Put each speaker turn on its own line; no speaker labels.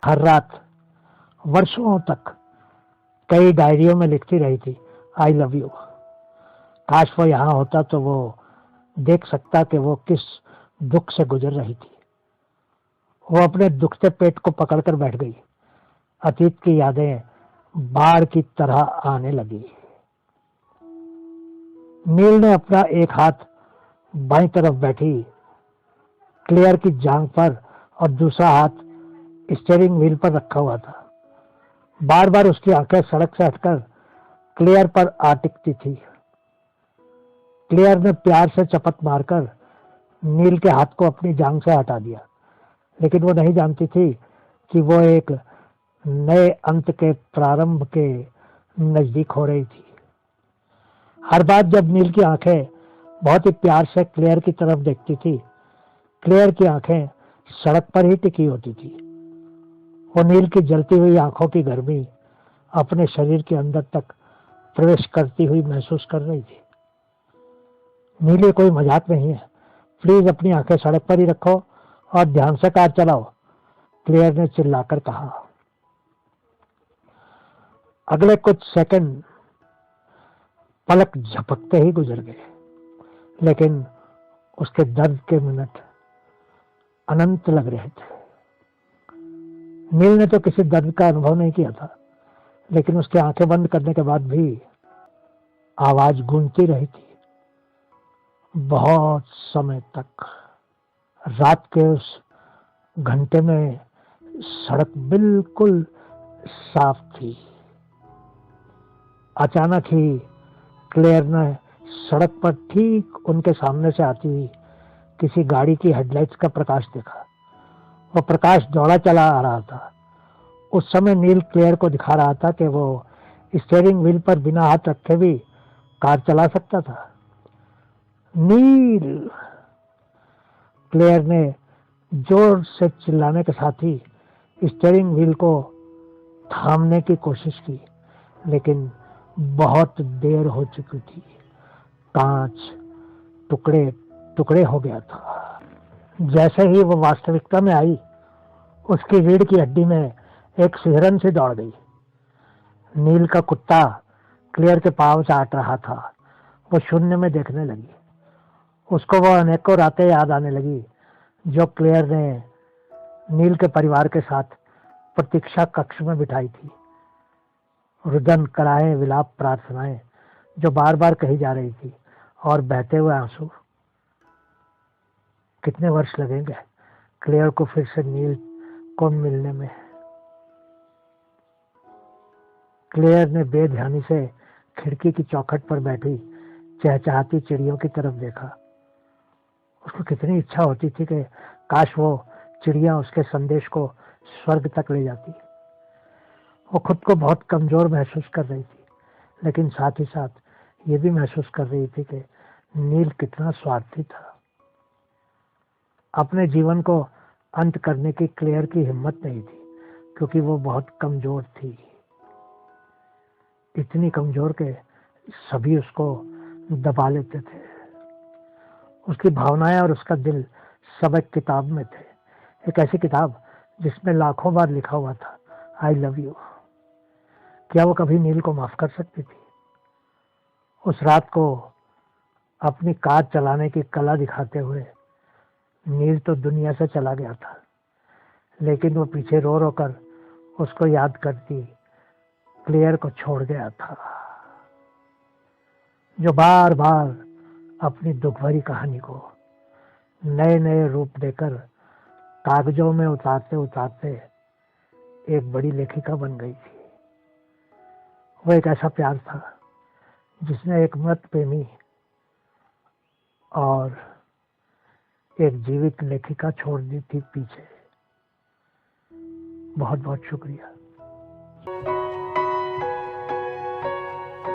हर रात वर्षों तक कई डायरियों में लिखती रही थी, आई लव यू। काश वो यहाँ होता तो वो देख सकता कि वो किस दुख से गुजर रही थी। वो अपने दुखते पेट को पकड़कर बैठ गई। अतीत की यादें बाढ़ की तरह आने लगी। नील ने अपना एक हाथ बाईं तरफ बैठी क्लेयर की जांघ पर और दूसरा हाथ स्टीयरिंग व्हील पर रखा हुआ था। बार बार उसकी आंखें सड़क से हटकर क्लेयर पर आ टिकती थी। क्लेयर ने प्यार से चपत मारकर नील के हाथ को अपनी जांघ से हटा दिया, लेकिन वो नहीं जानती थी कि वो एक नए अंत के प्रारंभ के नजदीक हो रही थी। हर बार जब नील की आंखें बहुत ही प्यार से क्लेयर की तरफ देखती थी, क्लेयर की आंखें सड़क पर ही टिकी होती थी। वो नील की जलती हुई आंखों की गर्मी अपने शरीर के अंदर तक प्रवेश करती हुई महसूस कर रही थी। नील, ये कोई मजाक नहीं है, प्लीज अपनी आंखें सड़क पर ही रखो और ध्यान से कार चलाओ, क्लेयर ने चिल्लाकर कहा। अगले कुछ सेकंड पलक झपकते ही गुजर गए, लेकिन उसके दर्द के मिनट अनंत लग रहे थे। नील ने तो किसी दर्द का अनुभव नहीं किया था, लेकिन उसकी आंखें बंद करने के बाद भी आवाज गूंजती रही थी, बहुत समय तक। रात के उस घंटे में सड़क बिल्कुल साफ थी। अचानक ही क्लेयर ने सड़क पर ठीक उनके सामने से आती हुई किसी गाड़ी की हेडलाइट्स का प्रकाश देखा। वो प्रकाश दौड़ा चला आ रहा था। उस समय नील क्लेयर को दिखा रहा था कि वो स्टीयरिंग व्हील पर बिना हाथ रखे भी कार चला सकता था। नील, क्लेयर ने जोर से चिल्लाने के साथ ही स्टीयरिंग व्हील को थामने की कोशिश की, लेकिन बहुत देर हो चुकी थी। कांच टुकड़े टुकड़े हो गया था। जैसे ही वो वास्तविकता में आई, उसकी रीढ़ की हड्डी में एक सिहरन से दौड़ गई। नील का कुत्ता क्लेयर के पांव चाट रहा था। वो शून्य में देखने लगी। उसको वो अनेकों रातें याद आने लगी जो क्लेयर ने नील के परिवार के साथ प्रतीक्षा कक्ष में बिठाई थी। रुदन कराए विलाप प्रार्थनाएं जो बार बार कही जा रही थी, और बहते हुए आंसू। कितने वर्ष लगेंगे क्लेयर को फिर से नील को मिलने में। क्लेयर ने बेध्यानी से खिड़की की चौखट पर बैठी चहचहाती चिड़ियों की तरफ देखा। उसको कितनी इच्छा होती थी कि काश वो चिड़िया उसके संदेश को स्वर्ग तक ले जाती। वो खुद को बहुत कमजोर महसूस कर रही थी, लेकिन साथ ही साथ ये भी महसूस कर रही थी कि नील कितना स्वार्थी था। अपने जीवन को अंत करने की क्लेयर की हिम्मत नहीं थी, क्योंकि वो बहुत कमजोर थी। इतनी कमजोर के सभी उसको दबा लेते थे। उसकी भावनाएं और उसका दिल सब एक किताब में थे, एक ऐसी किताब जिसमें लाखों बार लिखा हुआ था, आई लव यू। क्या वो कभी नील को माफ कर सकती थी? उस रात को अपनी कार चलाने की कला दिखाते हुए नील तो दुनिया से चला गया था, लेकिन वो पीछे रो रो कर उसको याद करती क्लेयर को छोड़ गया था, जो बार बार अपनी दुख भरी कहानी को नए नए रूप देकर कागजों में उतारते उतारते एक बड़ी लेखिका बन गई थी। वो एक ऐसा प्यार था जिसने एक मृत प्रेमी और एक जीवित लेखिका छोड़ दी थी पीछे। बहुत बहुत शुक्रिया।